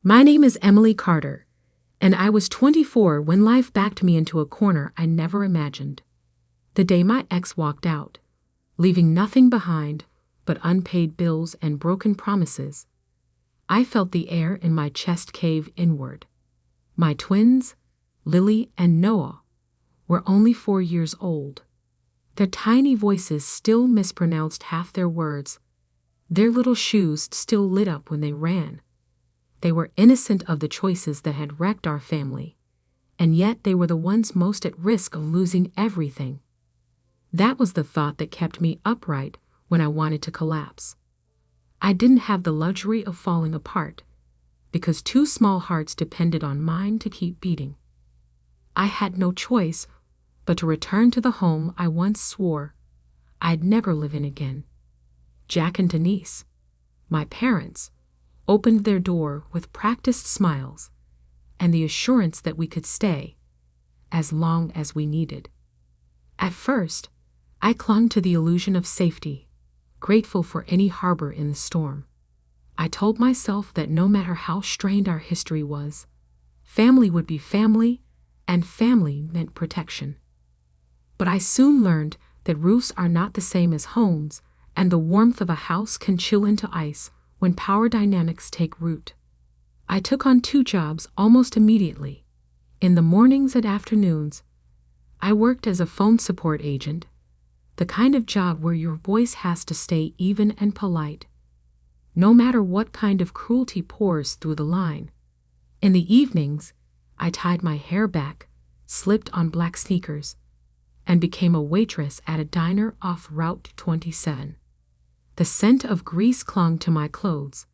My name is Emily Carter, and I was 24 when life backed me into a corner I never imagined. The day my ex walked out, leaving nothing behind but unpaid bills and broken promises, I felt the air in my chest cave inward. My twins, Lily and Noah, were only 4 years old. Their tiny voices still mispronounced half their words. Their little shoes still lit up when they ran. They were innocent of the choices that had wrecked our family, and yet they were the ones most at risk of losing everything. That was the thought that kept me upright when I wanted to collapse. I didn't have the luxury of falling apart, because 2 small hearts depended on mine to keep beating. I had no choice but to return to the home I once swore I'd never live in again. Jack and Denise, my parents, opened their door with practiced smiles and the assurance that we could stay as long as we needed. At first, I clung to the illusion of safety, grateful for any harbor in the storm. I told myself that no matter how strained our history was, family would be family, and family meant protection. But I soon learned that roofs are not the same as homes, and the warmth of a house can chill into ice when power dynamics take root. I took on 2 jobs almost immediately. In the mornings and afternoons, I worked as a phone support agent, the kind of job where your voice has to stay even and polite, no matter what kind of cruelty pours through the line. In the evenings, I tied my hair back, slipped on black sneakers, and became a waitress at a diner off Route 27. The scent of grease clung to my clothes,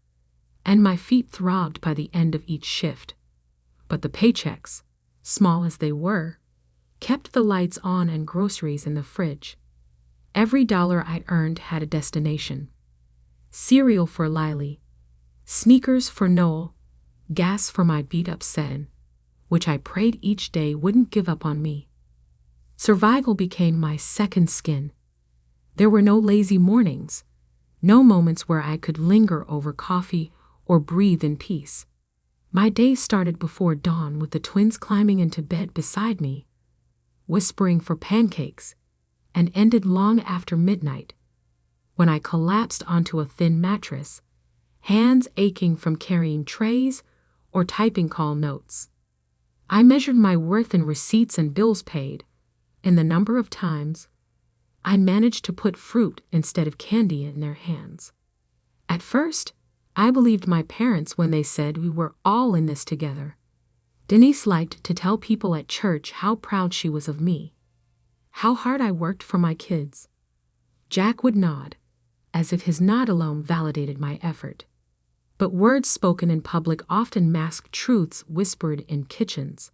and my feet throbbed by the end of each shift. But the paychecks, small as they were, kept the lights on and groceries in the fridge. Every dollar I earned had a destination. Cereal for Lily, sneakers for Noel, gas for my beat-up sedan, which I prayed each day wouldn't give up on me. Survival became my second skin. There were no lazy mornings, no moments where I could linger over coffee or breathe in peace. My day started before dawn with the twins climbing into bed beside me, whispering for pancakes, and ended long after midnight, when I collapsed onto a thin mattress, hands aching from carrying trays or typing call notes. I measured my worth in receipts and bills paid, in the number of times I managed to put fruit instead of candy in their hands. At first, I believed my parents when they said we were all in this together. Denise liked to tell people at church how proud she was of me, how hard I worked for my kids. Jack would nod, as if his nod alone validated my effort. But words spoken in public often mask truths whispered in kitchens.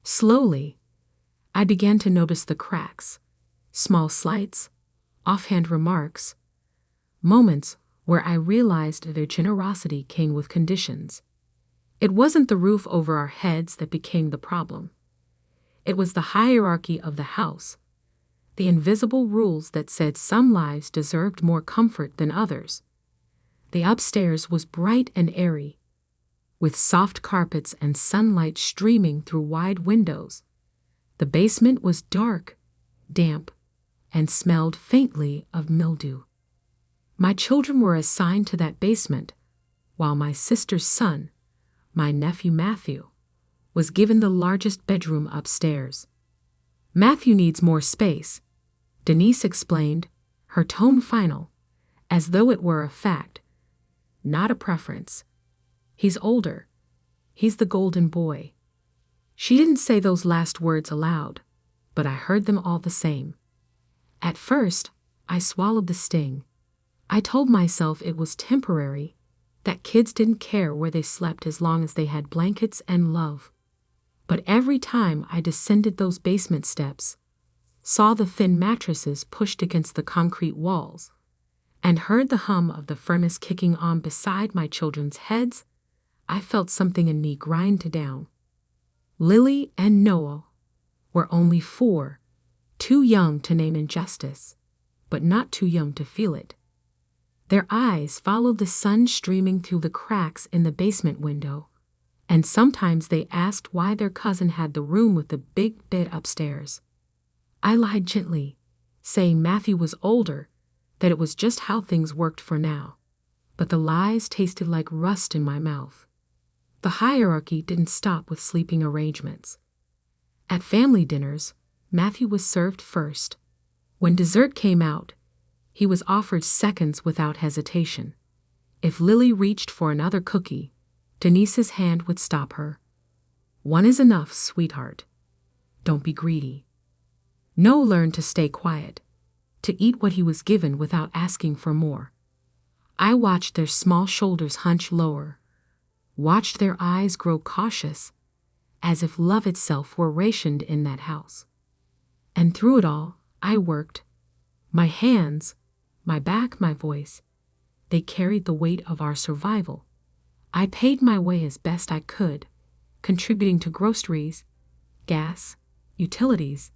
Slowly, I began to notice the cracks, small slights, offhand remarks, moments where I realized their generosity came with conditions. It wasn't the roof over our heads that became the problem. It was the hierarchy of the house, the invisible rules that said some lives deserved more comfort than others. The upstairs was bright and airy, with soft carpets and sunlight streaming through wide windows. The basement was dark, damp, and smelled faintly of mildew. My children were assigned to that basement, while my sister's son, my nephew Matthew, was given the largest bedroom upstairs. Matthew needs more space, Denise explained, her tone final, as though it were a fact, not a preference. He's older. He's the golden boy. She didn't say those last words aloud, but I heard them all the same. At first, I swallowed the sting. I told myself it was temporary, that kids didn't care where they slept as long as they had blankets and love. But every time I descended those basement steps, saw the thin mattresses pushed against the concrete walls, and heard the hum of the furnace kicking on beside my children's heads, I felt something in me grind down. Lily and Noah were only 4, too young to name injustice, but not too young to feel it. Their eyes followed the sun streaming through the cracks in the basement window, and sometimes they asked why their cousin had the room with the big bed upstairs. I lied gently, saying Matthew was older, that it was just how things worked for now. But the lies tasted like rust in my mouth. The hierarchy didn't stop with sleeping arrangements. At family dinners, Matthew was served first. When dessert came out, he was offered seconds without hesitation. If Lily reached for another cookie, Denise's hand would stop her. "One is enough, sweetheart. Don't be greedy." Noah learned to stay quiet, to eat what he was given without asking for more. I watched their small shoulders hunch lower, watched their eyes grow cautious, as if love itself were rationed in that house. And through it all, I worked. My hands, my back, my voice, they carried the weight of our survival. I paid my way as best I could, contributing to groceries, gas, utilities,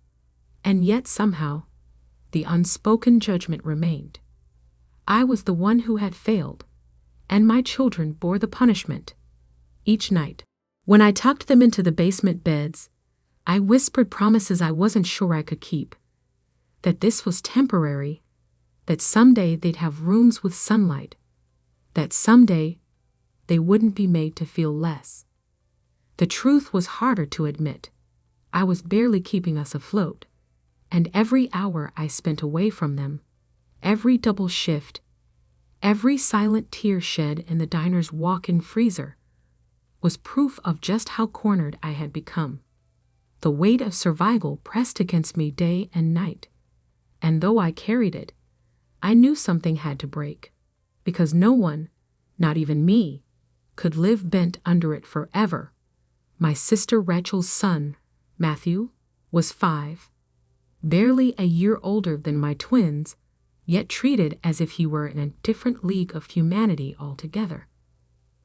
and yet somehow, the unspoken judgment remained. I was the one who had failed, and my children bore the punishment. Each night, when I tucked them into the basement beds, I whispered promises I wasn't sure I could keep. That this was temporary, that someday they'd have rooms with sunlight, that someday they wouldn't be made to feel less. The truth was harder to admit. I was barely keeping us afloat, and every hour I spent away from them, every double shift, every silent tear shed in the diner's walk-in freezer, was proof of just how cornered I had become. The weight of survival pressed against me day and night, and though I carried it, I knew something had to break, because no one, not even me, could live bent under it forever. My sister Rachel's son, Matthew, was 5, barely a year older than my twins, yet treated as if he were in a different league of humanity altogether.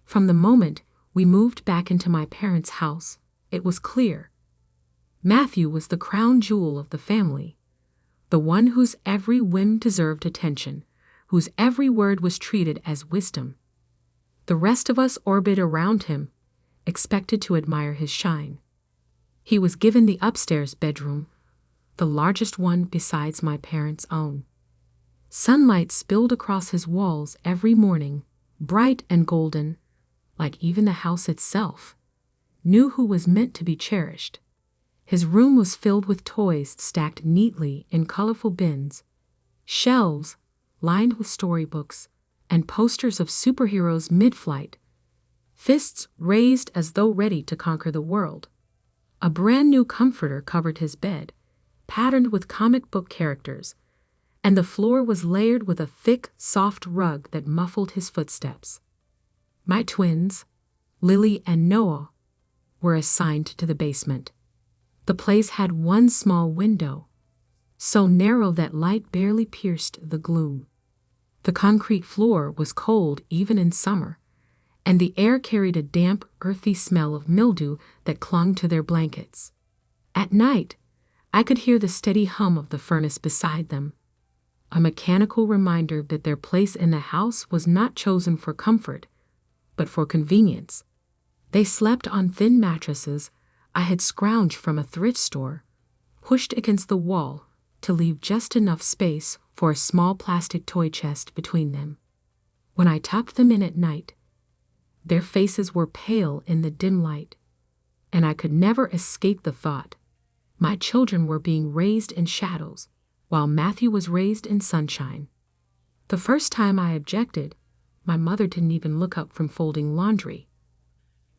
From the moment we moved back into my parents' house, it was clear. Matthew was the crown jewel of the family, the one whose every whim deserved attention, whose every word was treated as wisdom. The rest of us orbited around him, expected to admire his shine. He was given the upstairs bedroom, the largest one besides my parents' own. Sunlight spilled across his walls every morning, bright and golden, like even the house itself. Knew who was meant to be cherished. His room was filled with toys stacked neatly in colorful bins, shelves lined with storybooks, and posters of superheroes mid-flight, fists raised as though ready to conquer the world. A brand new comforter covered his bed, patterned with comic book characters, and the floor was layered with a thick, soft rug that muffled his footsteps. My twins, Lily and Noah, were assigned to the basement. The place had one small window, so narrow that light barely pierced the gloom. The concrete floor was cold even in summer, and the air carried a damp, earthy smell of mildew that clung to their blankets. At night, I could hear the steady hum of the furnace beside them, a mechanical reminder that their place in the house was not chosen for comfort, but for convenience. They slept on thin mattresses I had scrounged from a thrift store, pushed against the wall to leave just enough space for a small plastic toy chest between them. When I tucked them in at night, their faces were pale in the dim light, and I could never escape the thought my children were being raised in shadows while Matthew was raised in sunshine. The first time I objected, my mother didn't even look up from folding laundry.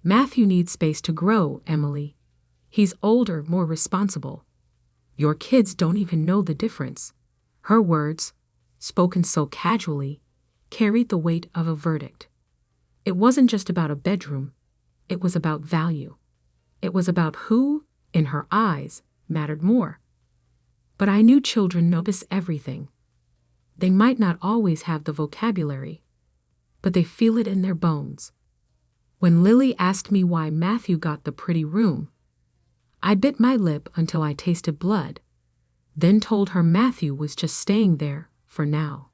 "Matthew needs space to grow, Emily. He's older, more responsible. Your kids don't even know the difference." Her words, spoken so casually, carried the weight of a verdict. It wasn't just about a bedroom. It was about value. It was about who, in her eyes, mattered more. But I knew children notice everything. They might not always have the vocabulary, but they feel it in their bones. When Lily asked me why Matthew got the pretty room, I bit my lip until I tasted blood, then told her Matthew was just staying there for now.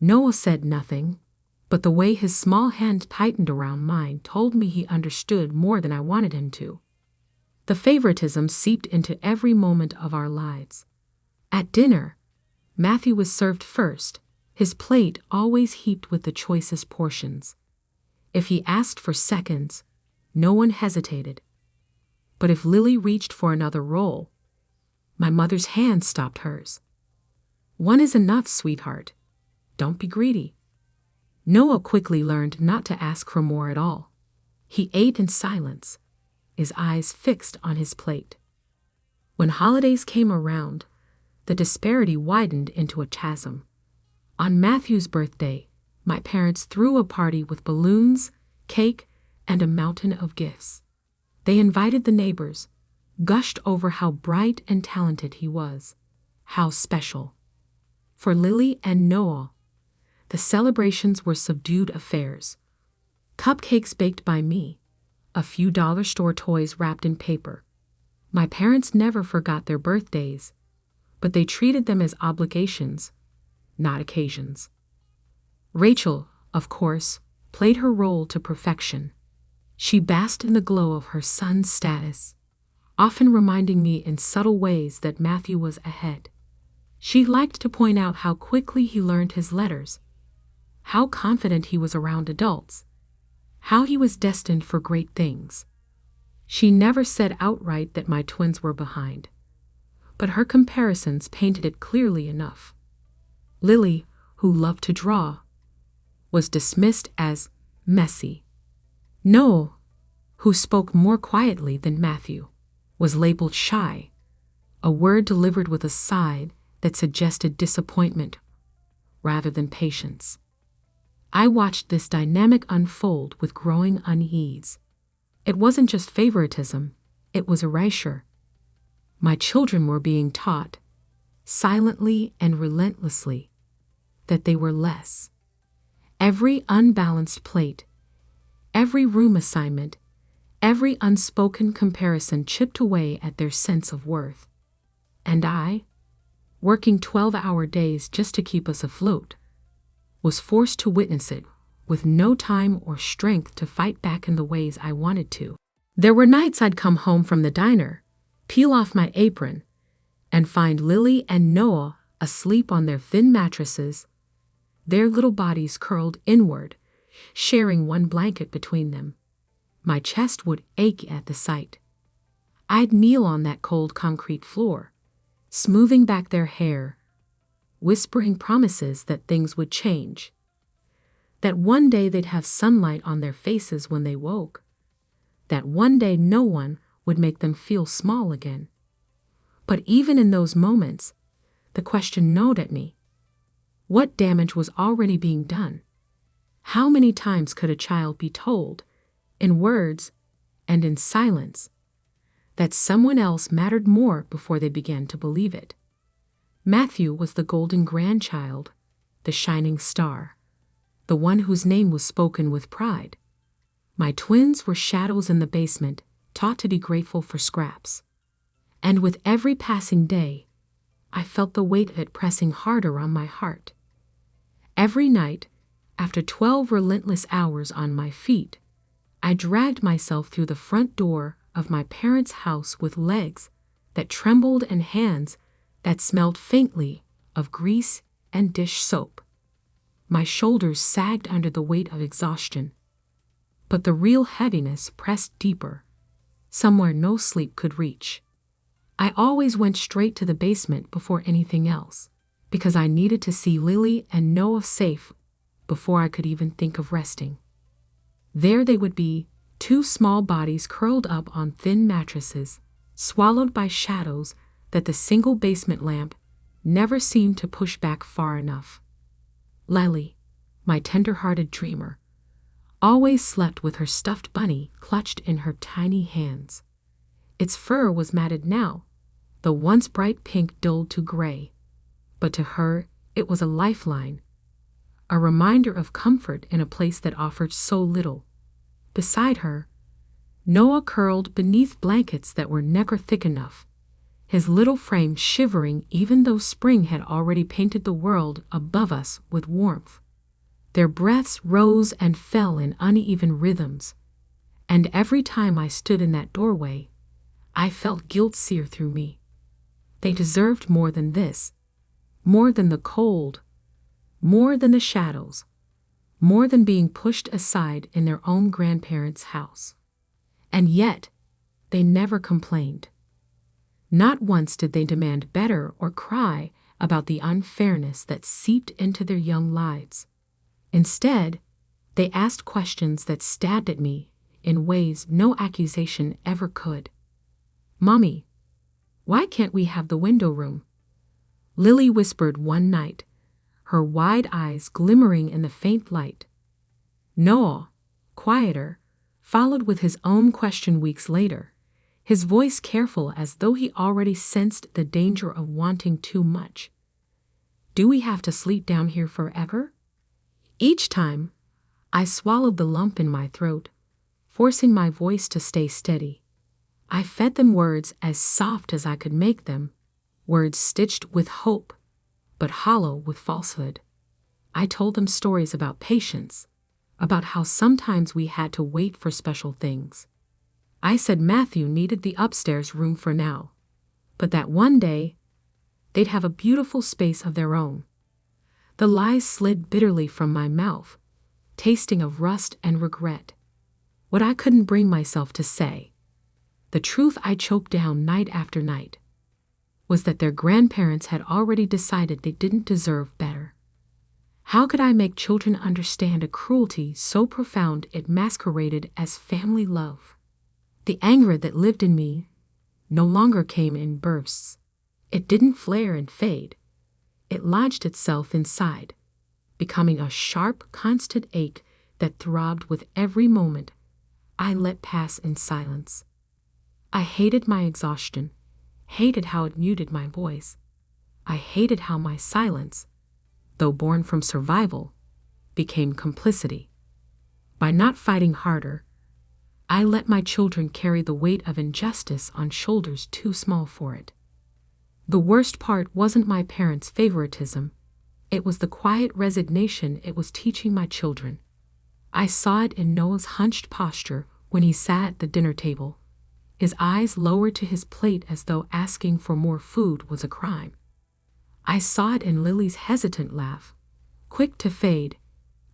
Noah said nothing, but the way his small hand tightened around mine told me he understood more than I wanted him to. The favoritism seeped into every moment of our lives. At dinner, Matthew was served first, his plate always heaped with the choicest portions. If he asked for seconds, no one hesitated. But if Lily reached for another roll, my mother's hand stopped hers. "One is enough, sweetheart. Don't be greedy." Noah quickly learned not to ask for more at all. He ate in silence, his eyes fixed on his plate. When holidays came around, the disparity widened into a chasm. On Matthew's birthday, my parents threw a party with balloons, cake, and a mountain of gifts. They invited the neighbors, gushed over how bright and talented he was, how special. For Lily and Noah, the celebrations were subdued affairs. Cupcakes baked by me, a few dollar store toys wrapped in paper. My parents never forgot their birthdays, but they treated them as obligations, not occasions. Rachel, of course, played her role to perfection. She basked in the glow of her son's status, often reminding me in subtle ways that Matthew was ahead. She liked to point out how quickly he learned his letters, how confident he was around adults, how he was destined for great things. She never said outright that my twins were behind, but her comparisons painted it clearly enough. Lily, who loved to draw, was dismissed as messy. Noel, who spoke more quietly than Matthew, was labeled shy, a word delivered with a sigh that suggested disappointment rather than patience. I watched this dynamic unfold with growing unease. It wasn't just favoritism, it was erasure. My children were being taught, silently and relentlessly, that they were less. Every unbalanced plate, every room assignment, every unspoken comparison chipped away at their sense of worth. And I, working 12-hour days just to keep us afloat, was forced to witness it with no time or strength to fight back in the ways I wanted to. There were nights I'd come home from the diner, peel off my apron, and find Lily and Noah asleep on their thin mattresses, their little bodies curled inward, sharing one blanket between them. My chest would ache at the sight. I'd kneel on that cold concrete floor, smoothing back their hair, whispering promises that things would change, that one day they'd have sunlight on their faces when they woke, that one day no one would make them feel small again. But even in those moments, the question gnawed at me. What damage was already being done? How many times could a child be told, in words and in silence, that someone else mattered more before they began to believe it? Matthew was the golden grandchild, the shining star, the one whose name was spoken with pride. My twins were shadows in the basement, taught to be grateful for scraps. And with every passing day, I felt the weight of it pressing harder on my heart. Every night, after 12 relentless hours on my feet, I dragged myself through the front door of my parents' house with legs that trembled and hands that smelled faintly of grease and dish soap. My shoulders sagged under the weight of exhaustion, but the real heaviness pressed deeper, somewhere no sleep could reach. I always went straight to the basement before anything else, because I needed to see Lily and Noah safe before I could even think of resting. There they would be, two small bodies curled up on thin mattresses, swallowed by shadows that the single basement lamp never seemed to push back far enough. Lily, my tender-hearted dreamer, always slept with her stuffed bunny clutched in her tiny hands. Its fur was matted now, the once bright pink dulled to gray, but to her it was a lifeline, a reminder of comfort in a place that offered so little. Beside her, Noah curled beneath blankets that were never thick enough, his little frame shivering even though spring had already painted the world above us with warmth. Their breaths rose and fell in uneven rhythms, and every time I stood in that doorway, I felt guilt sear through me. They deserved more than this, more than the cold, more than the shadows, more than being pushed aside in their own grandparents' house. And yet, they never complained. Not once did they demand better or cry about the unfairness that seeped into their young lives. Instead, they asked questions that stabbed at me in ways no accusation ever could. "Mommy, why can't we have the window room?" Lily whispered one night, her wide eyes glimmering in the faint light. Noah, quieter, followed with his own question weeks later, his voice careful as though he already sensed the danger of wanting too much. "Do we have to sleep down here forever?" Each time, I swallowed the lump in my throat, forcing my voice to stay steady. I fed them words as soft as I could make them, words stitched with hope, but hollow with falsehood. I told them stories about patience, about how sometimes we had to wait for special things. I said Matthew needed the upstairs room for now, but that one day, they'd have a beautiful space of their own. The lies slid bitterly from my mouth, tasting of rust and regret. What I couldn't bring myself to say, the truth I choked down night after night, was that their grandparents had already decided they didn't deserve better. How could I make children understand a cruelty so profound it masqueraded as family love? The anger that lived in me no longer came in bursts. It didn't flare and fade. It lodged itself inside, becoming a sharp, constant ache that throbbed with every moment I let pass in silence. I hated my exhaustion, hated how it muted my voice. I hated how my silence, though born from survival, became complicity. By not fighting harder, I let my children carry the weight of injustice on shoulders too small for it. The worst part wasn't my parents' favoritism. It was the quiet resignation it was teaching my children. I saw it in Noah's hunched posture when he sat at the dinner table, his eyes lowered to his plate as though asking for more food was a crime. I saw it in Lily's hesitant laugh, quick to fade,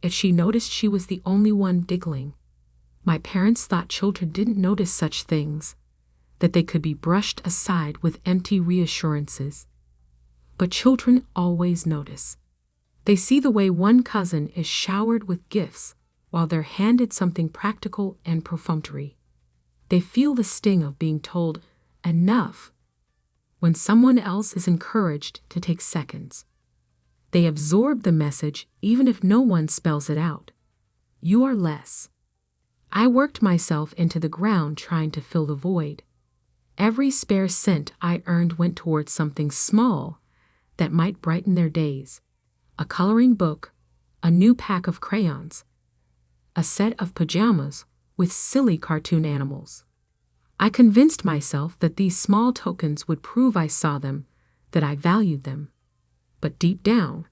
if she noticed she was the only one giggling. My parents thought children didn't notice such things, that they could be brushed aside with empty reassurances. But children always notice. They see the way one cousin is showered with gifts while they're handed something practical and perfunctory. They feel the sting of being told enough when someone else is encouraged to take seconds. They absorb the message even if no one spells it out. You are less. I worked myself into the ground trying to fill the void. Every spare cent I earned went towards something small that might brighten their days. A coloring book, a new pack of crayons, a set of pajamas with silly cartoon animals. I convinced myself that these small tokens would prove I saw them, that I valued them. But deep down,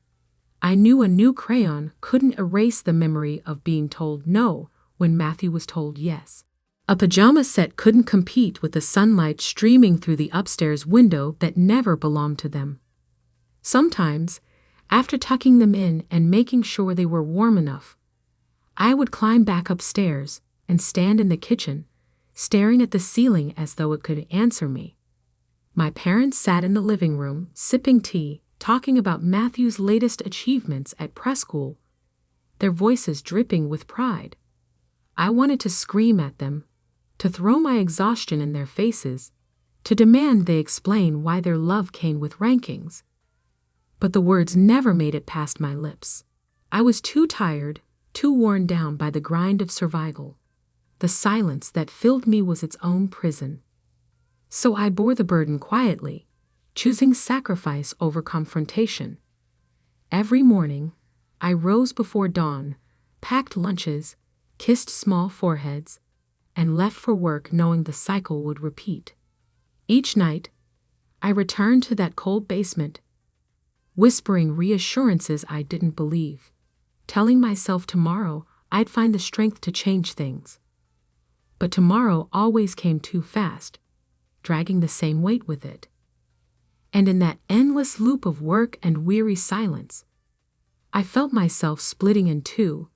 I knew a new crayon couldn't erase the memory of being told no when Matthew was told yes. A pajama set couldn't compete with the sunlight streaming through the upstairs window that never belonged to them. Sometimes, after tucking them in and making sure they were warm enough, I would climb back upstairs and stand in the kitchen, staring at the ceiling as though it could answer me. My parents sat in the living room, sipping tea, talking about Matthew's latest achievements at preschool, their voices dripping with pride. I wanted to scream at them, to throw my exhaustion in their faces, to demand they explain why their love came with rankings. But the words never made it past my lips. I was too tired, too worn down by the grind of survival. The silence that filled me was its own prison. So I bore the burden quietly, choosing sacrifice over confrontation. Every morning, I rose before dawn, packed lunches, kissed small foreheads, and left for work knowing the cycle would repeat. Each night, I returned to that cold basement, whispering reassurances I didn't believe, telling myself tomorrow I'd find the strength to change things. But tomorrow always came too fast, dragging the same weight with it. And in that endless loop of work and weary silence, I felt myself splitting in two,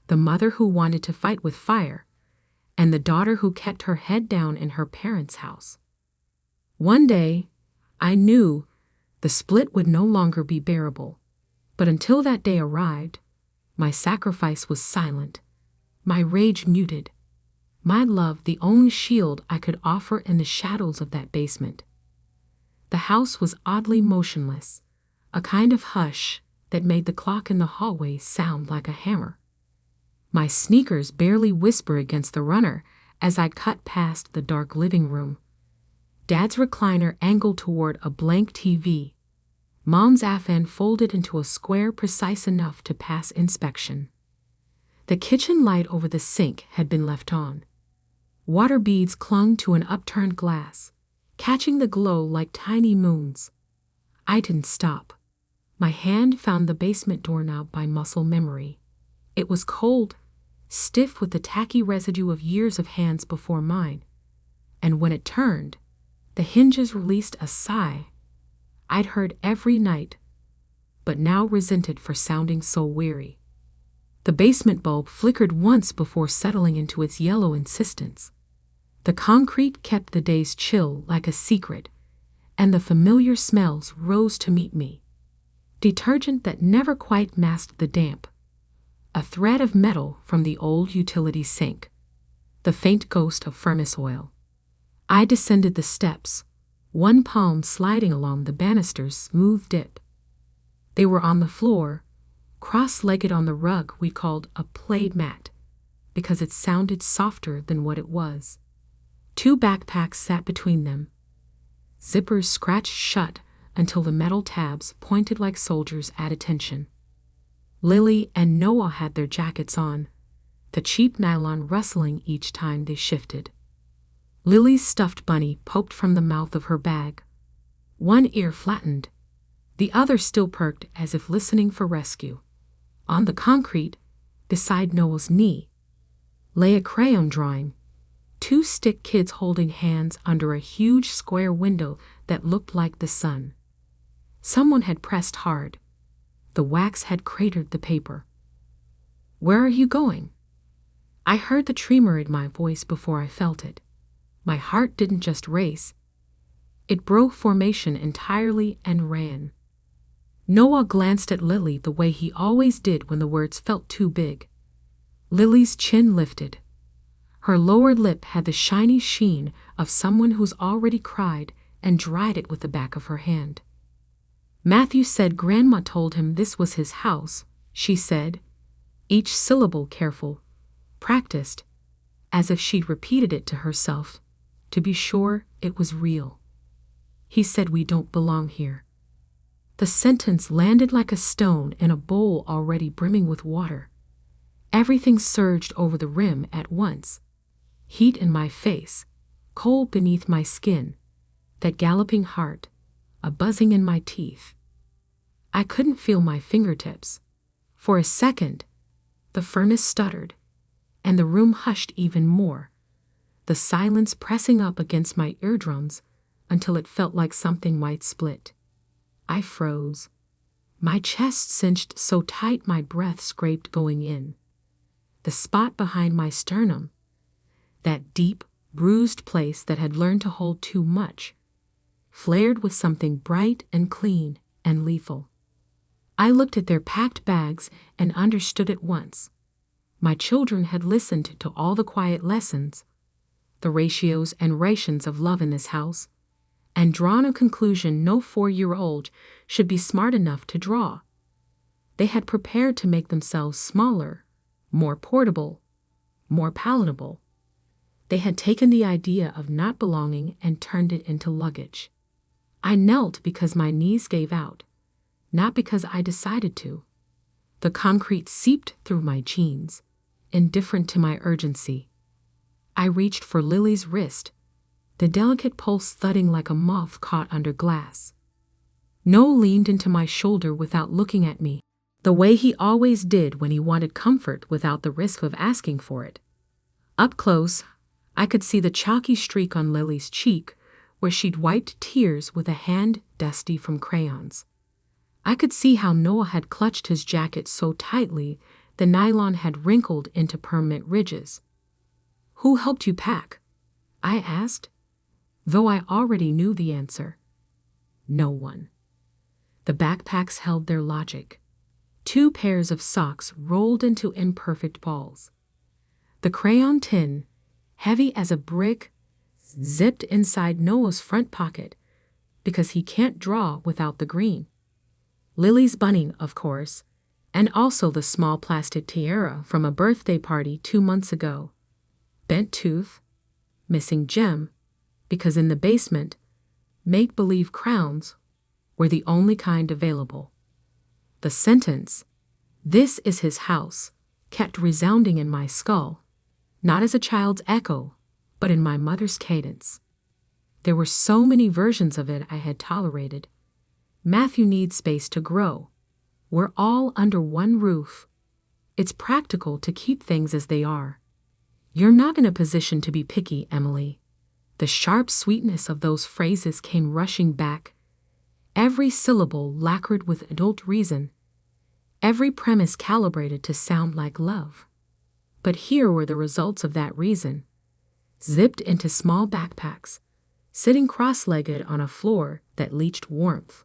the mother who wanted to fight with fire, and the daughter who kept her head down in her parents' house. One day, I knew the split would no longer be bearable, but until that day arrived, my sacrifice was silent, my rage muted, my love the only shield I could offer in the shadows of that basement. The house was oddly motionless, a kind of hush that made the clock in the hallway sound like a hammer. My sneakers barely whisper against the runner as I cut past the dark living room. Dad's recliner angled toward a blank TV. Mom's afghan folded into a square precise enough to pass inspection. The kitchen light over the sink had been left on. Water beads clung to an upturned glass, catching the glow like tiny moons. I didn't stop. My hand found the basement doorknob by muscle memory. It was cold, stiff with the tacky residue of years of hands before mine. And when it turned, the hinges released a sigh I'd heard every night, but now resented for sounding so weary. The basement bulb flickered once before settling into its yellow insistence. The concrete kept the day's chill like a secret, and the familiar smells rose to meet me. Detergent that never quite masked the damp. A thread of metal from the old utility sink. The faint ghost of furnace oil. I descended the steps, one palm sliding along the banister's smooth dip. They were on the floor, cross-legged on the rug we called a play mat, because it sounded softer than what it was. 2 backpacks sat between them. Zippers scratched shut until the metal tabs pointed like soldiers at attention. Lily and Noah had their jackets on, the cheap nylon rustling each time they shifted. Lily's stuffed bunny poked from the mouth of her bag. One ear flattened, the other still perked as if listening for rescue. On the concrete, beside Noah's knee, lay a crayon drawing, 2 stick kids holding hands under a huge square window that looked like the sun. Someone had pressed hard. The wax had cratered the paper. "Where are you going?" I heard the tremor in my voice before I felt it. My heart didn't just race. It broke formation entirely and ran. Noah glanced at Lily the way he always did when the words felt too big. Lily's chin lifted. Her lower lip had the shiny sheen of someone who's already cried and dried it with the back of her hand. "Matthew said Grandma told him this was his house," she said, each syllable careful, practiced, as if she'd repeated it to herself, to be sure it was real. "He said we don't belong here." The sentence landed like a stone in a bowl already brimming with water. Everything surged over the rim at once. Heat in my face, cold beneath my skin, that galloping heart, a buzzing in my teeth. I couldn't feel my fingertips. For a second, the furnace stuttered, and the room hushed even more, the silence pressing up against my eardrums until it felt like something might split. I froze. My chest cinched so tight my breath scraped going in. The spot behind my sternum, that deep, bruised place that had learned to hold too much, flared with something bright and clean and lethal. I looked at their packed bags and understood at once. My children had listened to all the quiet lessons, the ratios and rations of love in this house, and drawn a conclusion no 4-year-old should be smart enough to draw. They had prepared to make themselves smaller, more portable, more palatable. They had taken the idea of not belonging and turned it into luggage. I knelt because my knees gave out, not because I decided to. The concrete seeped through my jeans, indifferent to my urgency. I reached for Lily's wrist, the delicate pulse thudding like a moth caught under glass. Noah leaned into my shoulder without looking at me, the way he always did when he wanted comfort without the risk of asking for it. Up close, I could see the chalky streak on Lily's cheek, where she'd wiped tears with a hand dusty from crayons. I could see how Noah had clutched his jacket so tightly the nylon had wrinkled into permanent ridges. "Who helped you pack?" I asked, though I already knew the answer. No one. The backpacks held their logic. 2 pairs of socks rolled into imperfect balls. The crayon tin, heavy as a brick, zipped inside Noah's front pocket because he can't draw without the green. Lily's bunny, of course, and also the small plastic tiara from a birthday party 2 months ago. Bent tooth, missing gem, because in the basement, make-believe crowns were the only kind available. The sentence, "This is his house," kept resounding in my skull, not as a child's echo, but in my mother's cadence. There were so many versions of it I had tolerated. Matthew needs space to grow. We're all under one roof. It's practical to keep things as they are. You're not in a position to be picky, Emily. The sharp sweetness of those phrases came rushing back, every syllable lacquered with adult reason, every premise calibrated to sound like love. But here were the results of that reason, zipped into small backpacks, sitting cross-legged on a floor that leached warmth.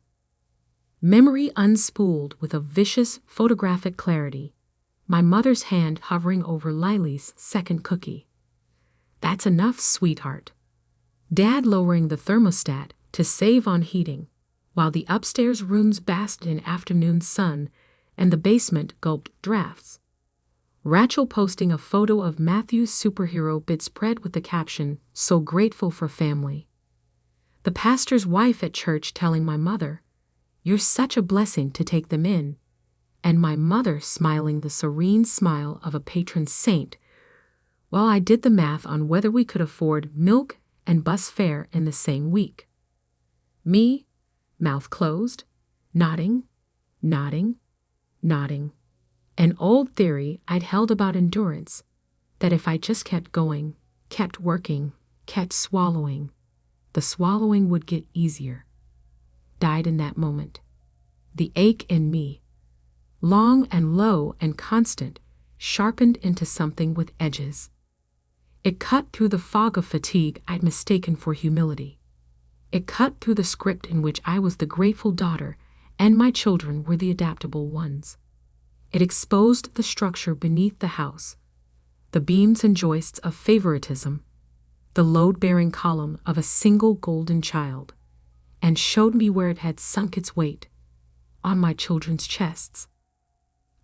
Memory unspooled with a vicious photographic clarity, my mother's hand hovering over Lily's second cookie. "That's enough, sweetheart." Dad lowering the thermostat to save on heating, while the upstairs rooms basked in afternoon sun and the basement gulped drafts. Rachel posting a photo of Matthew's superhero bedspread with the caption, "So grateful for family." The pastor's wife at church telling my mother, "You're such a blessing to take them in," and my mother smiling the serene smile of a patron saint while I did the math on whether we could afford milk and bus fare in the same week. Me, mouth closed, nodding, nodding, nodding. An old theory I'd held about endurance, that if I just kept going, kept working, kept swallowing, the swallowing would get easier, died in that moment. The ache in me, long and low and constant, sharpened into something with edges. It cut through the fog of fatigue I'd mistaken for humility. It cut through the script in which I was the grateful daughter and my children were the adaptable ones. It exposed the structure beneath the house, the beams and joists of favoritism, the load-bearing column of a single golden child, and showed me where it had sunk its weight, on my children's chests.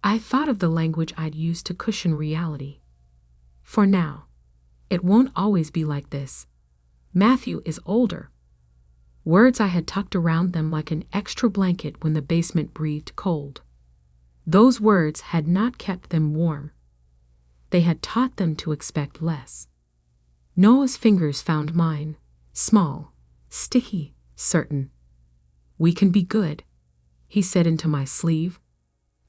I thought of the language I'd used to cushion reality. For now, it won't always be like this. Matthew is older. Words I had tucked around them like an extra blanket when the basement breathed cold. Those words had not kept them warm. They had taught them to expect less. Noah's fingers found mine, small, sticky, certain. "We can be good," he said into my sleeve,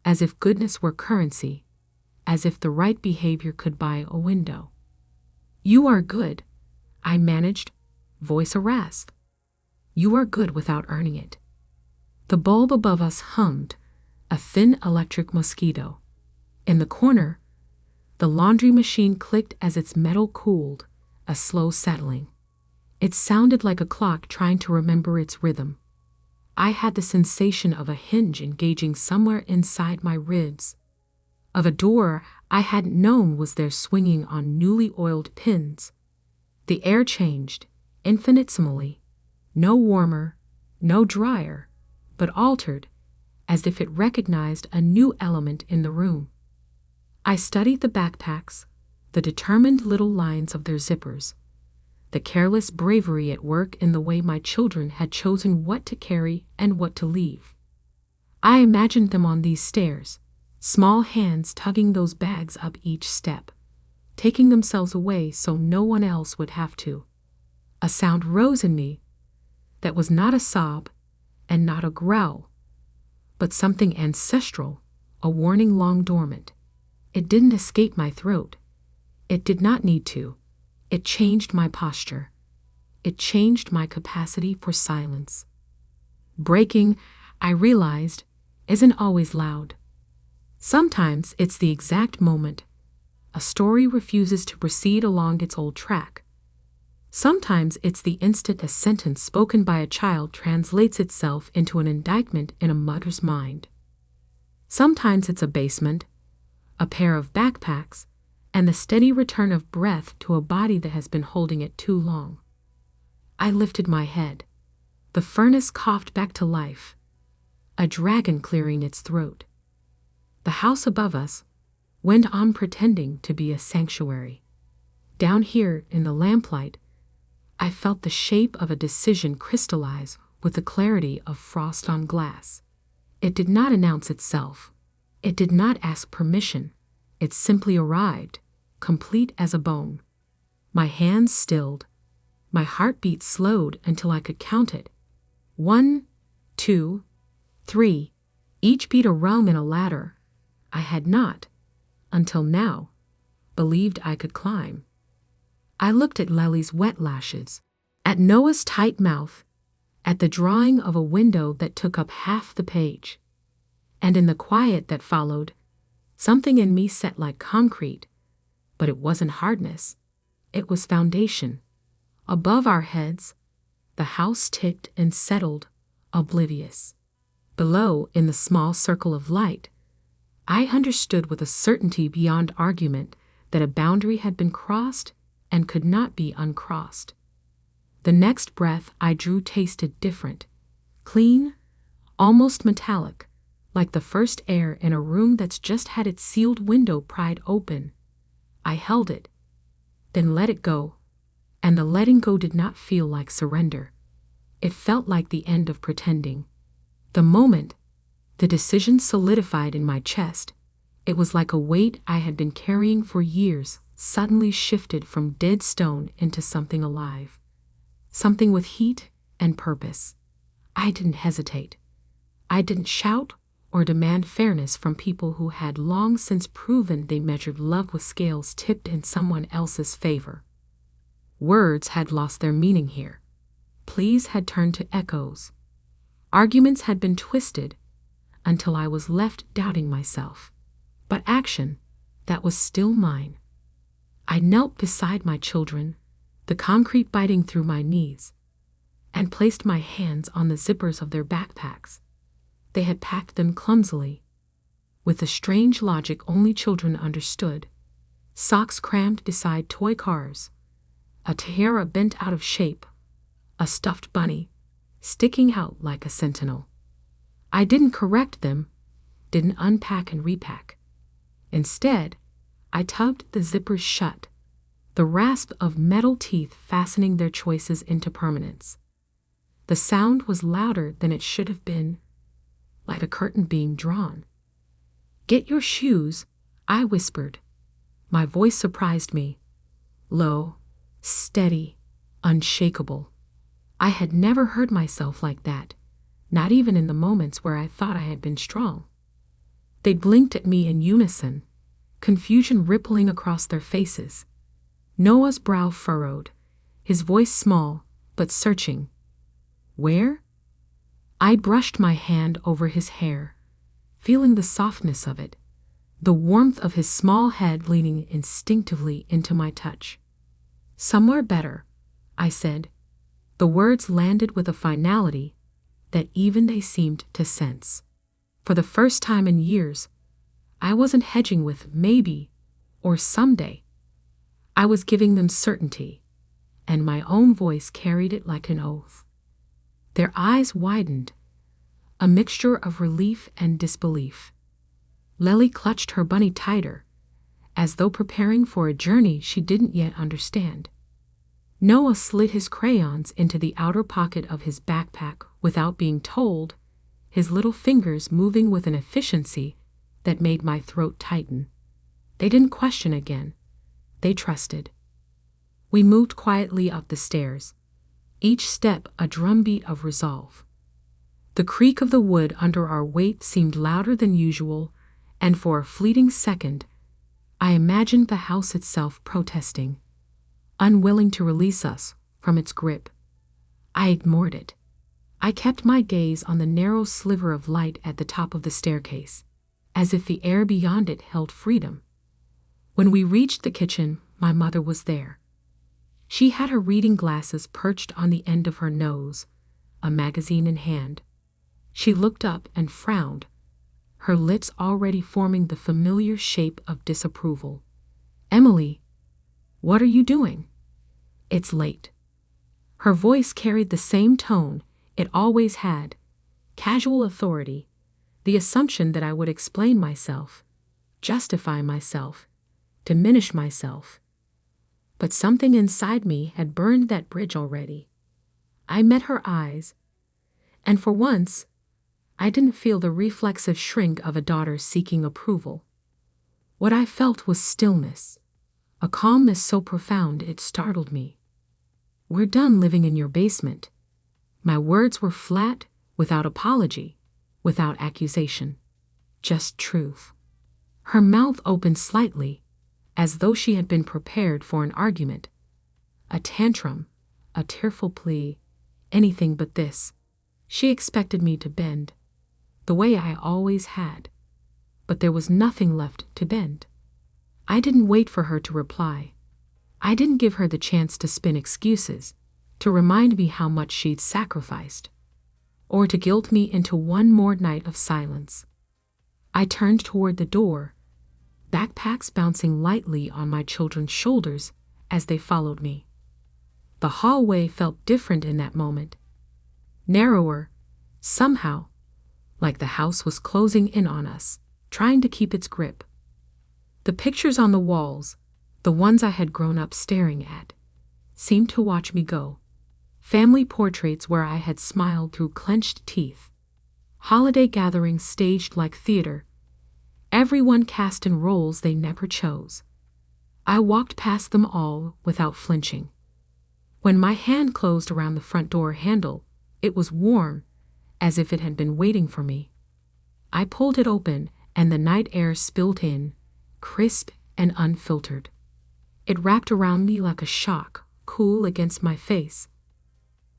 as if goodness were currency, as if the right behavior could buy a window. "You are good," I managed, voice a rasp. "You are good without earning it." The bulb above us hummed, a thin electric mosquito. In the corner, the laundry machine clicked as its metal cooled, a slow settling. It sounded like a clock trying to remember its rhythm. I had the sensation of a hinge engaging somewhere inside my ribs, of a door I hadn't known was there swinging on newly oiled pins. The air changed, infinitesimally, no warmer, no drier, but altered, as if it recognized a new element in the room. I studied the backpacks, the determined little lines of their zippers, the careless bravery at work in the way my children had chosen what to carry and what to leave. I imagined them on these stairs, small hands tugging those bags up each step, taking themselves away so no one else would have to. A sound rose in me that was not a sob and not a growl, but something ancestral, a warning long dormant. It didn't escape my throat. It did not need to. It changed my posture. It changed my capacity for silence. Breaking, I realized, isn't always loud. Sometimes it's the exact moment a story refuses to proceed along its old track. Sometimes it's the instant a sentence spoken by a child translates itself into an indictment in a mother's mind. Sometimes it's a basement, a pair of backpacks, and the steady return of breath to a body that has been holding it too long. I lifted my head. The furnace coughed back to life, a dragon clearing its throat. The house above us went on pretending to be a sanctuary. Down here in the lamplight, I felt the shape of a decision crystallize with the clarity of frost on glass. It did not announce itself. It did not ask permission. It simply arrived, complete as a bone. My hands stilled. My heartbeat slowed until I could count it. 1, 2, 3. Each beat a rung in a ladder I had not, until now, believed I could climb. I looked at Lely's wet lashes, at Noah's tight mouth, at the drawing of a window that took up half the page. And in the quiet that followed, something in me set like concrete, but it wasn't hardness. It was foundation. Above our heads, the house ticked and settled, oblivious. Below, in the small circle of light, I understood with a certainty beyond argument that a boundary had been crossed and could not be uncrossed. The next breath I drew tasted different, clean, almost metallic, like the first air in a room that's just had its sealed window pried open. I held it, then let it go, and the letting go did not feel like surrender. It felt like the end of pretending. The moment the decision solidified in my chest, it was like a weight I had been carrying for years suddenly shifted from dead stone into something alive. Something with heat and purpose. I didn't hesitate. I didn't shout or demand fairness from people who had long since proven they measured love with scales tipped in someone else's favor. Words had lost their meaning here. Pleas had turned to echoes. Arguments had been twisted until I was left doubting myself. But action, that was still mine. I knelt beside my children, the concrete biting through my knees, and placed my hands on the zippers of their backpacks. They had packed them clumsily, with the strange logic only children understood. Socks crammed beside toy cars, a tiara bent out of shape, a stuffed bunny sticking out like a sentinel. I didn't correct them, didn't unpack and repack. Instead, I tugged the zippers shut, the rasp of metal teeth fastening their choices into permanence. The sound was louder than it should have been, like a curtain being drawn. "Get your shoes," I whispered. My voice surprised me. Low, steady, unshakable. I had never heard myself like that, not even in the moments where I thought I had been strong. They blinked at me in unison, confusion rippling across their faces. Noah's brow furrowed, his voice small but searching. "Where?" I brushed my hand over his hair, feeling the softness of it, the warmth of his small head leaning instinctively into my touch. "Somewhere better," I said. The words landed with a finality that even they seemed to sense. For the first time in years, I wasn't hedging with maybe or someday. I was giving them certainty, and my own voice carried it like an oath. Their eyes widened, a mixture of relief and disbelief. Lely clutched her bunny tighter, as though preparing for a journey she didn't yet understand. Noah slid his crayons into the outer pocket of his backpack without being told, his little fingers moving with an efficiency that made my throat tighten. They didn't question again. They trusted. We moved quietly up the stairs, each step a drumbeat of resolve. The creak of the wood under our weight seemed louder than usual, and for a fleeting second, I imagined the house itself protesting, unwilling to release us from its grip. I ignored it. I kept my gaze on the narrow sliver of light at the top of the staircase, as if the air beyond it held freedom. When we reached the kitchen, my mother was there. She had her reading glasses perched on the end of her nose, a magazine in hand. She looked up and frowned, her lips already forming the familiar shape of disapproval. "Emily, what are you doing? It's late." Her voice carried the same tone it always had, casual authority, the assumption that I would explain myself, justify myself, diminish myself. But something inside me had burned that bridge already. I met her eyes, and for once, I didn't feel the reflexive shrink of a daughter seeking approval. What I felt was stillness, a calmness so profound it startled me. "We're done living in your basement." My words were flat, without apology, without accusation, just truth. Her mouth opened slightly, as though she had been prepared for an argument, a tantrum, a tearful plea, anything but this. She expected me to bend, the way I always had, but there was nothing left to bend. I didn't wait for her to reply. I didn't give her the chance to spin excuses, to remind me how much she'd sacrificed, or to guilt me into one more night of silence. I turned toward the door, backpacks bouncing lightly on my children's shoulders as they followed me. The hallway felt different in that moment, narrower, somehow, like the house was closing in on us, trying to keep its grip. The pictures on the walls, the ones I had grown up staring at, seemed to watch me go. Family portraits where I had smiled through clenched teeth. Holiday gatherings staged like theater. Everyone cast in roles they never chose. I walked past them all without flinching. When my hand closed around the front door handle, it was warm, as if it had been waiting for me. I pulled it open, and the night air spilled in, crisp and unfiltered. It wrapped around me like a shock, cool against my face,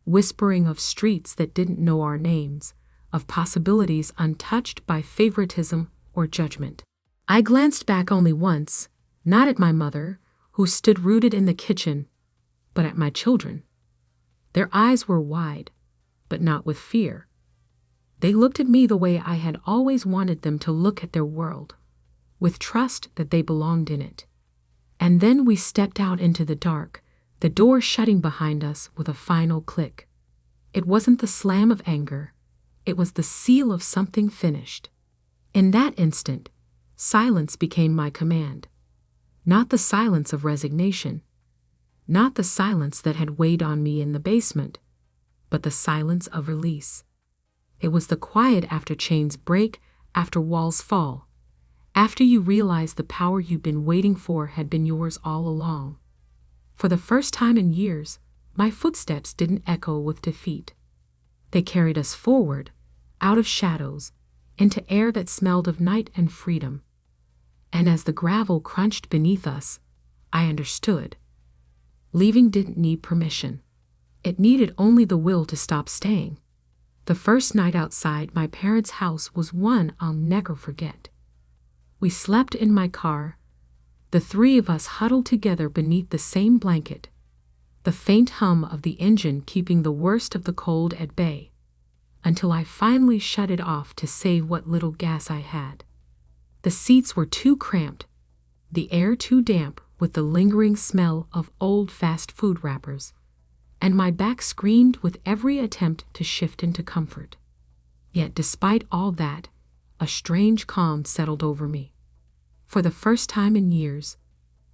whispering of streets that didn't know our names, of possibilities untouched by favoritism or judgment. I glanced back only once, not at my mother, who stood rooted in the kitchen, but at my children. Their eyes were wide, but not with fear. They looked at me the way I had always wanted them to look at their world, with trust that they belonged in it. And then we stepped out into the dark, the door shutting behind us with a final click. It wasn't the slam of anger, it was the seal of something finished. In that instant, silence became my command. Not the silence of resignation, not the silence that had weighed on me in the basement, but the silence of release. It was the quiet after chains break, after walls fall, after you realize the power you've been waiting for had been yours all along. For the first time in years, my footsteps didn't echo with defeat. They carried us forward, out of shadows, into air that smelled of night and freedom. And as the gravel crunched beneath us, I understood. Leaving didn't need permission. It needed only the will to stop staying. The first night outside my parents' house was one I'll never forget. We slept in my car, the three of us huddled together beneath the same blanket, the faint hum of the engine keeping the worst of the cold at bay, until I finally shut it off to save what little gas I had. The seats were too cramped, the air too damp with the lingering smell of old fast food wrappers, and my back screamed with every attempt to shift into comfort. Yet despite all that, a strange calm settled over me. For the first time in years,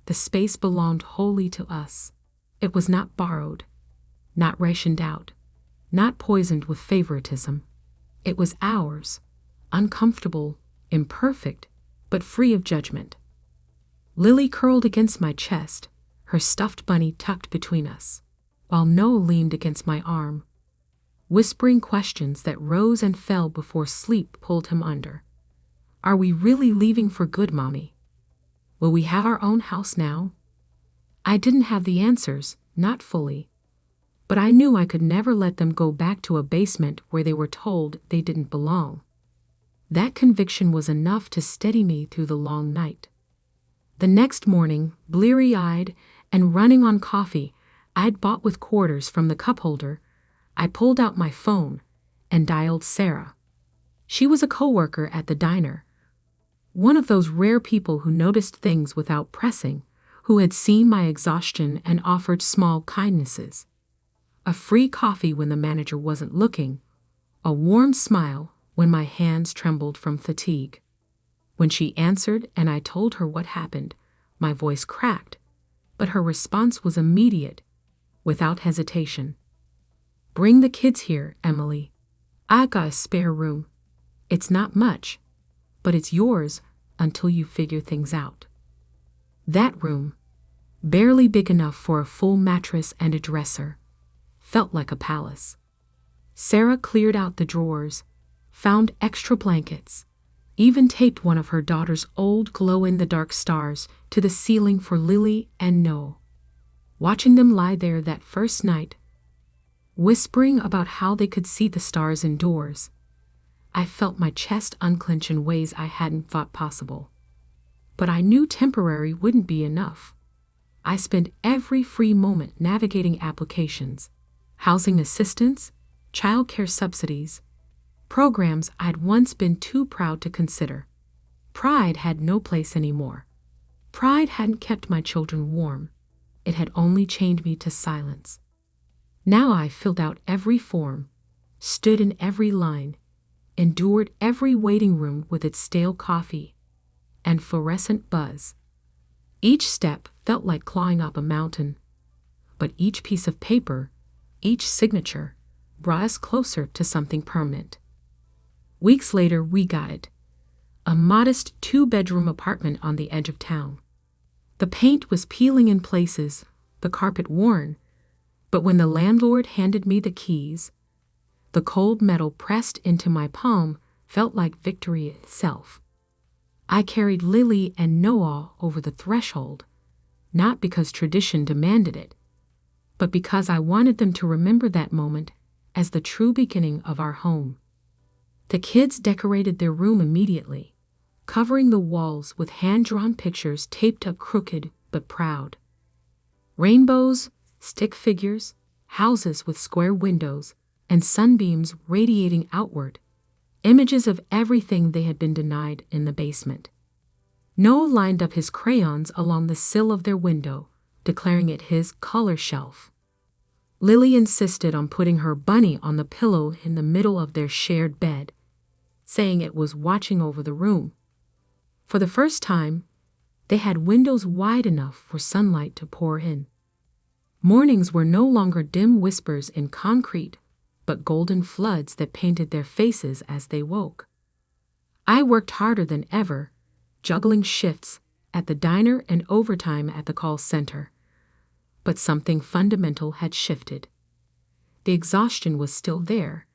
the space belonged wholly to us. It was not borrowed, not rationed out, not poisoned with favoritism. It was ours, uncomfortable, imperfect, but free of judgment. Lily curled against my chest, her stuffed bunny tucked between us, while Noah leaned against my arm, whispering questions that rose and fell before sleep pulled him under. Are we really leaving for good, Mommy? Will we have our own house now? I didn't have the answers, not fully. But I knew I could never let them go back to a basement where they were told they didn't belong. That conviction was enough to steady me through the long night. The next morning, bleary-eyed and running on coffee I'd bought with quarters from the cup holder, I pulled out my phone and dialed Sarah. She was a coworker at the diner, one of those rare people who noticed things without pressing, who had seen my exhaustion and offered small kindnesses. A free coffee when the manager wasn't looking, a warm smile when my hands trembled from fatigue. When she answered and I told her what happened, my voice cracked, but her response was immediate, without hesitation. Bring the kids here, Emily. I got a spare room. It's not much, but it's yours until you figure things out. That room, barely big enough for a full mattress and a dresser, felt like a palace. Sarah cleared out the drawers, found extra blankets, even taped one of her daughter's old glow-in-the-dark stars to the ceiling for Lily and Noah. Watching them lie there that first night, whispering about how they could see the stars indoors, I felt my chest unclench in ways I hadn't thought possible. But I knew temporary wouldn't be enough. I spent every free moment navigating applications, housing assistance, childcare subsidies, programs I'd once been too proud to consider. Pride had no place anymore. Pride hadn't kept my children warm. It had only chained me to silence. Now I filled out every form, stood in every line, endured every waiting room with its stale coffee and fluorescent buzz. Each step felt like clawing up a mountain, but each piece of paper, each signature, brought us closer to something permanent. Weeks later, we got it. A modest 2-bedroom apartment on the edge of town. The paint was peeling in places, the carpet worn, but when the landlord handed me the keys, the cold metal pressed into my palm felt like victory itself. I carried Lily and Noah over the threshold, not because tradition demanded it, but because I wanted them to remember that moment as the true beginning of our home. The kids decorated their room immediately, covering the walls with hand-drawn pictures taped up crooked but proud. Rainbows, stick figures, houses with square windows, and sunbeams radiating outward, images of everything they had been denied in the basement. Noah lined up his crayons along the sill of their window, declaring it his color shelf. Lily insisted on putting her bunny on the pillow in the middle of their shared bed, saying it was watching over the room. For the first time, they had windows wide enough for sunlight to pour in. Mornings were no longer dim whispers in concrete, but golden floods that painted their faces as they woke. I worked harder than ever, juggling shifts at the diner and overtime at the call center. But something fundamental had shifted. The exhaustion was still there,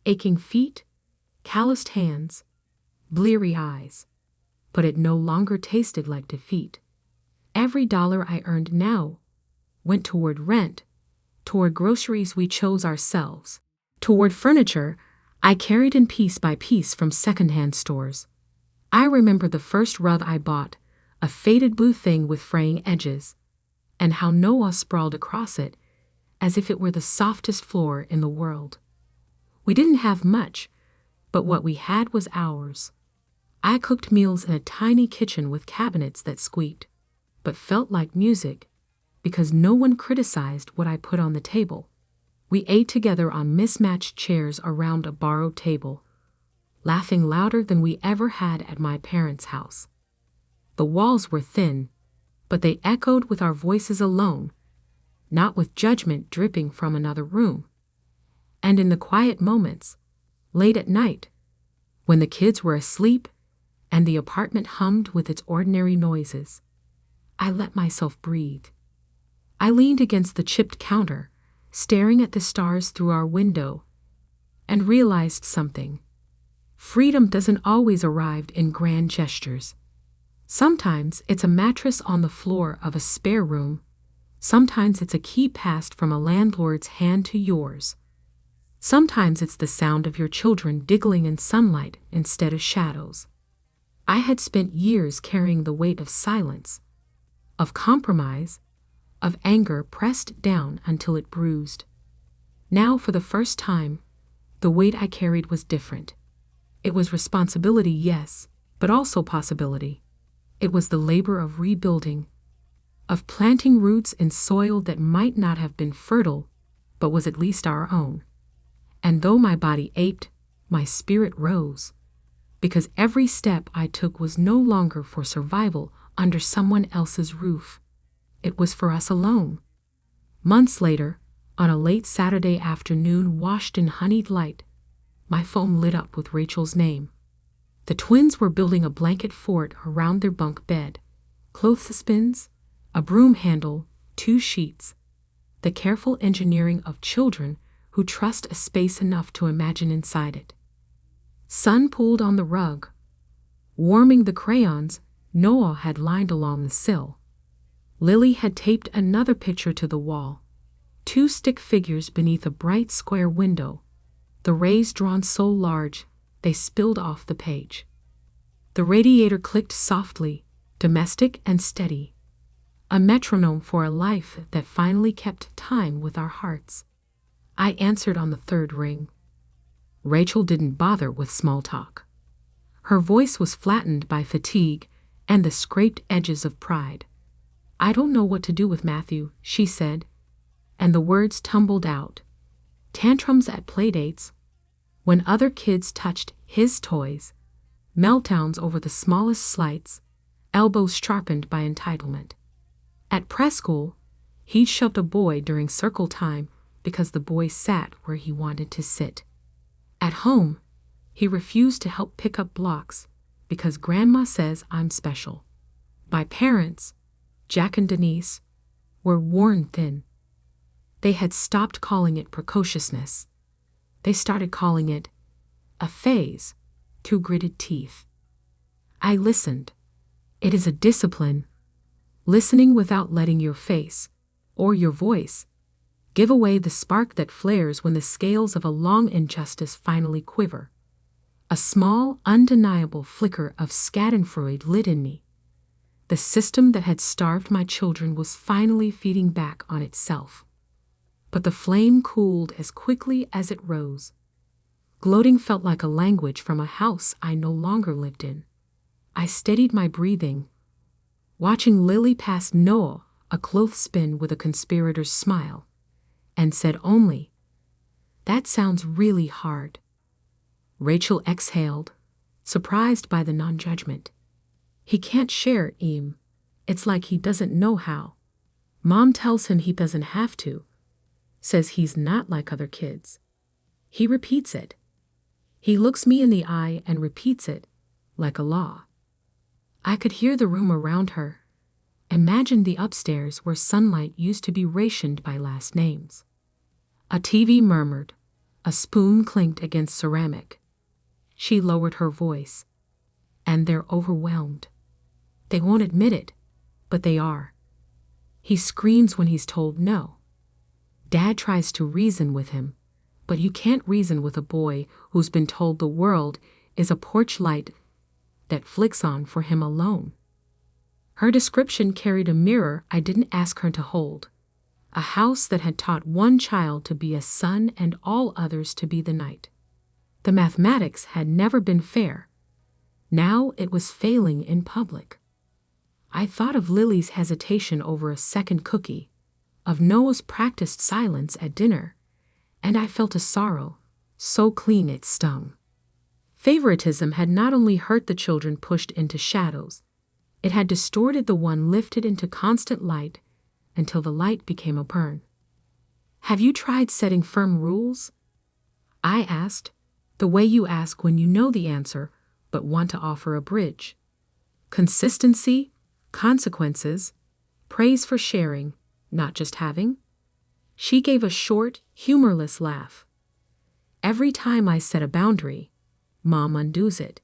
aching feet, calloused hands, bleary eyes, but it no longer tasted like defeat. Every dollar I earned now went toward rent, toward groceries we chose ourselves, toward furniture I carried in piece by piece from secondhand stores. I remember the first rug I bought, a faded blue thing with fraying edges, and how Noah sprawled across it as if it were the softest floor in the world. We didn't have much, but what we had was ours. I cooked meals in a tiny kitchen with cabinets that squeaked, but felt like music, because no one criticized what I put on the table. We ate together on mismatched chairs around a borrowed table, laughing louder than we ever had at my parents' house. The walls were thin, but they echoed with our voices alone, not with judgment dripping from another room. And in the quiet moments, late at night, when the kids were asleep and the apartment hummed with its ordinary noises, I let myself breathe. I leaned against the chipped counter, staring at the stars through our window, and realized something. Freedom doesn't always arrive in grand gestures. Sometimes it's a mattress on the floor of a spare room. Sometimes it's a key passed from a landlord's hand to yours. Sometimes it's the sound of your children diggling in sunlight instead of shadows. I had spent years carrying the weight of silence, of compromise, of anger pressed down until it bruised. Now, for the first time, the weight I carried was different. It was responsibility, yes, but also possibility. It was the labor of rebuilding, of planting roots in soil that might not have been fertile, but was at least our own. And though my body ached, my spirit rose, because every step I took was no longer for survival under someone else's roof. It was for us alone. Months later, on a late Saturday afternoon washed in honeyed light, my phone lit up with Rachel's name. The twins were building a blanket fort around their bunk bed, clothespins, a broom handle, 2 sheets, the careful engineering of children who trust a space enough to imagine inside it. Sun pooled on the rug, warming the crayons Noah had lined along the sill. Lily had taped another picture to the wall, 2 stick figures beneath a bright square window, the rays drawn so large they spilled off the page. The radiator clicked softly, domestic and steady, a metronome for a life that finally kept time with our hearts. I answered on the 3rd ring. Rachel didn't bother with small talk. Her voice was flattened by fatigue and the scraped edges of pride. "I don't know what to do with Matthew," she said, and the words tumbled out. Tantrums at playdates, when other kids touched his toys, meltdowns over the smallest slights, elbows sharpened by entitlement. At preschool, he shoved a boy during circle time because the boy sat where he wanted to sit. At home, he refused to help pick up blocks because Grandma says I'm special. My parents, Jack and Denise, were worn thin. They had stopped calling it precociousness. They started calling it a phase, through gritted teeth. I listened. It is a discipline, listening without letting your face, or your voice, give away the spark that flares when the scales of a long injustice finally quiver. A small, undeniable flicker of schadenfreude lit in me. The system that had starved my children was finally feeding back on itself. But the flame cooled as quickly as it rose. Gloating felt like a language from a house I no longer lived in. I steadied my breathing, watching Lily pass Noah a clothespin with a conspirator's smile, and said only, "That sounds really hard." Rachel exhaled, surprised by the non-judgment. "He can't share, Eam. It's like he doesn't know how. Mom tells him he doesn't have to, says he's not like other kids. He repeats it. He looks me in the eye and repeats it, like a law." I could hear the room around her. Imagine the upstairs where sunlight used to be rationed by last names. A TV murmured. A spoon clinked against ceramic. She lowered her voice. "And they're overwhelmed. They won't admit it, but they are. He screams when he's told no. Dad tries to reason with him, but you can't reason with a boy who's been told the world is a porch light that flicks on for him alone." Her description carried a mirror I didn't ask her to hold. A house that had taught one child to be a sun and all others to be the night. The mathematics had never been fair. Now it was failing in public. I thought of Lily's hesitation over a second cookie, of Noah's practiced silence at dinner, and I felt a sorrow, so clean it stung. Favoritism had not only hurt the children pushed into shadows, it had distorted the one lifted into constant light until the light became a burn. "Have you tried setting firm rules?" I asked, the way you ask when you know the answer but want to offer a bridge. Consistency, consequences, praise for sharing, not just having. She gave a short, humorless laugh. Every time I set a boundary, Mom undoes it.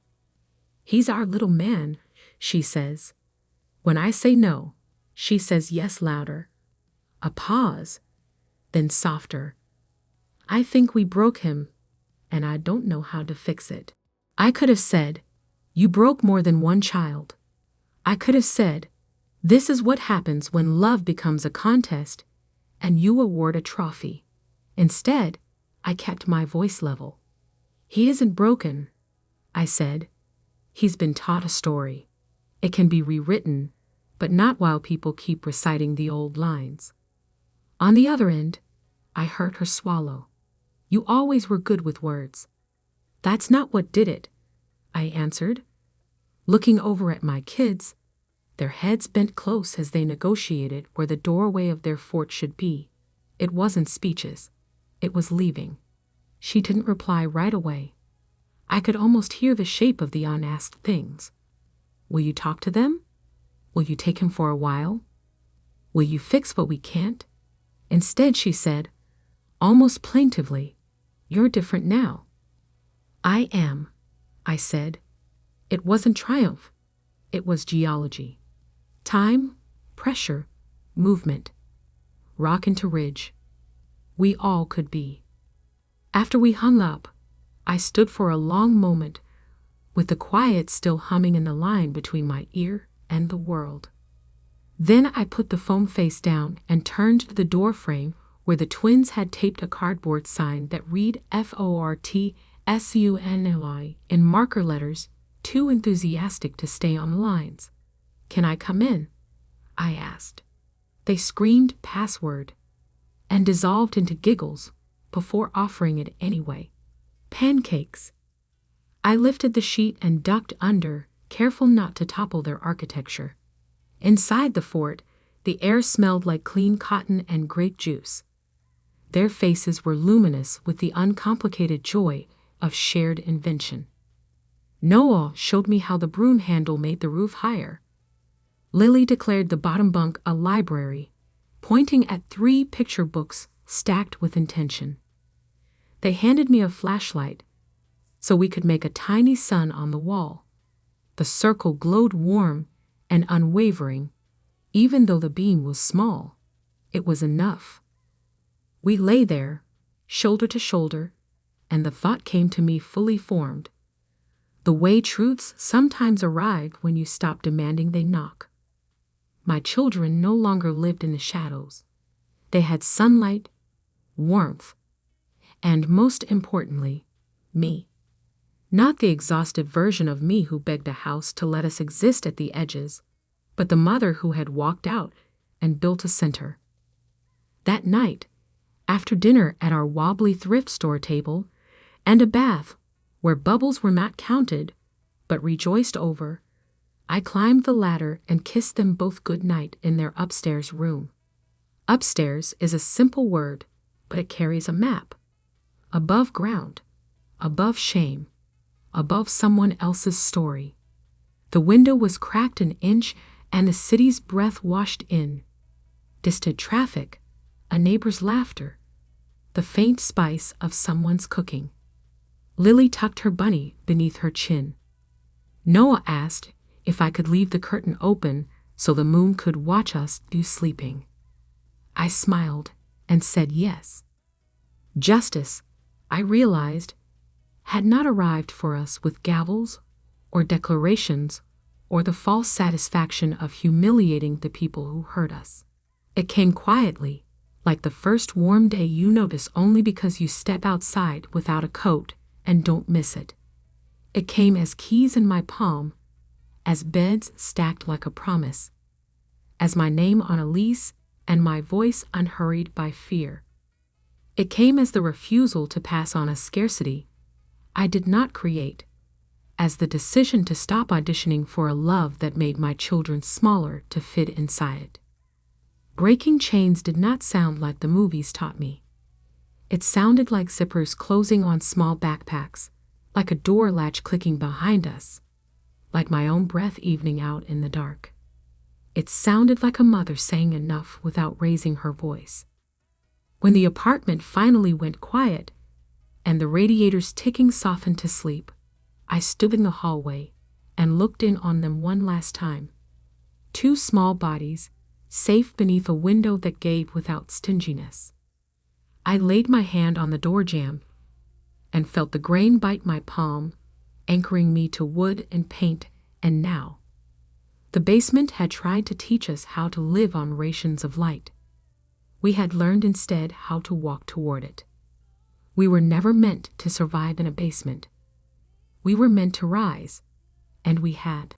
He's our little man, she says. When I say no, she says yes louder. A pause, then softer. I think we broke him, and I don't know how to fix it. I could have said, you broke more than one child. I could have said, this is what happens when love becomes a contest and you award a trophy. Instead, I kept my voice level. He isn't broken, I said. He's been taught a story. It can be rewritten, but not while people keep reciting the old lines. On the other end, I heard her swallow. You always were good with words. That's not what did it, I answered, looking over at my kids, their heads bent close as they negotiated where the doorway of their fort should be. It wasn't speeches. It was leaving. She didn't reply right away. I could almost hear the shape of the unasked things. Will you talk to them? Will you take him for a while? Will you fix what we can't? Instead, she said, almost plaintively, you're different now. I am, I said. It wasn't triumph. It was geology. Time, pressure, movement. Rock into ridge. We all could be. After we hung up, I stood for a long moment, with the quiet still humming in the line between my ear and the world. Then I put the phone face down and turned to the door frame where the twins had taped a cardboard sign that read FORTSUNLI in marker letters, too enthusiastic to stay on the lines. Can I come in? I asked. They screamed password and dissolved into giggles before offering it anyway. Pancakes. I lifted the sheet and ducked under, careful not to topple their architecture. Inside the fort, the air smelled like clean cotton and grape juice. Their faces were luminous with the uncomplicated joy of shared invention. Noah showed me how the broom handle made the roof higher. Lily declared the bottom bunk a library, pointing at 3 picture books stacked with intention. They handed me a flashlight so we could make a tiny sun on the wall. The circle glowed warm and unwavering, even though the beam was small. It was enough. We lay there, shoulder to shoulder, and the thought came to me fully formed. The way truths sometimes arrive when you stop demanding they knock. My children no longer lived in the shadows. They had sunlight, warmth, and most importantly, me. Not the exhausted version of me who begged a house to let us exist at the edges, but the mother who had walked out and built a center. That night, after dinner at our wobbly thrift store table, and a bath where bubbles were not counted but rejoiced over, I climbed the ladder and kissed them both good night in their upstairs room. Upstairs is a simple word, but it carries a map. Above ground, above shame, above someone else's story. The window was cracked an inch and the city's breath washed in. Distant traffic, a neighbor's laughter, the faint spice of someone's cooking. Lily tucked her bunny beneath her chin. Noah asked if I could leave the curtain open so the moon could watch us do sleeping. I smiled and said yes. Justice, I realized, had not arrived for us with gavels or declarations or the false satisfaction of humiliating the people who hurt us. It came quietly, like the first warm day you notice only because you step outside without a coat and don't miss it. It came as keys in my palm, as beds stacked like a promise, as my name on a lease and my voice unhurried by fear. It came as the refusal to pass on a scarcity I did not create, as the decision to stop auditioning for a love that made my children smaller to fit inside it. Breaking chains did not sound like the movies taught me. It sounded like zippers closing on small backpacks, like a door latch clicking behind us, like my own breath evening out in the dark. It sounded like a mother saying enough without raising her voice. When the apartment finally went quiet and the radiators ticking softened to sleep, I stood in the hallway and looked in on them one last time. Two small bodies, safe beneath a window that gave without stinginess. I laid my hand on the door jamb and felt the grain bite my palm, anchoring me to wood and paint, and now the basement had tried to teach us how to live on rations of light. We had learned instead how to walk toward it. We were never meant to survive in a basement. We were meant to rise, and we had.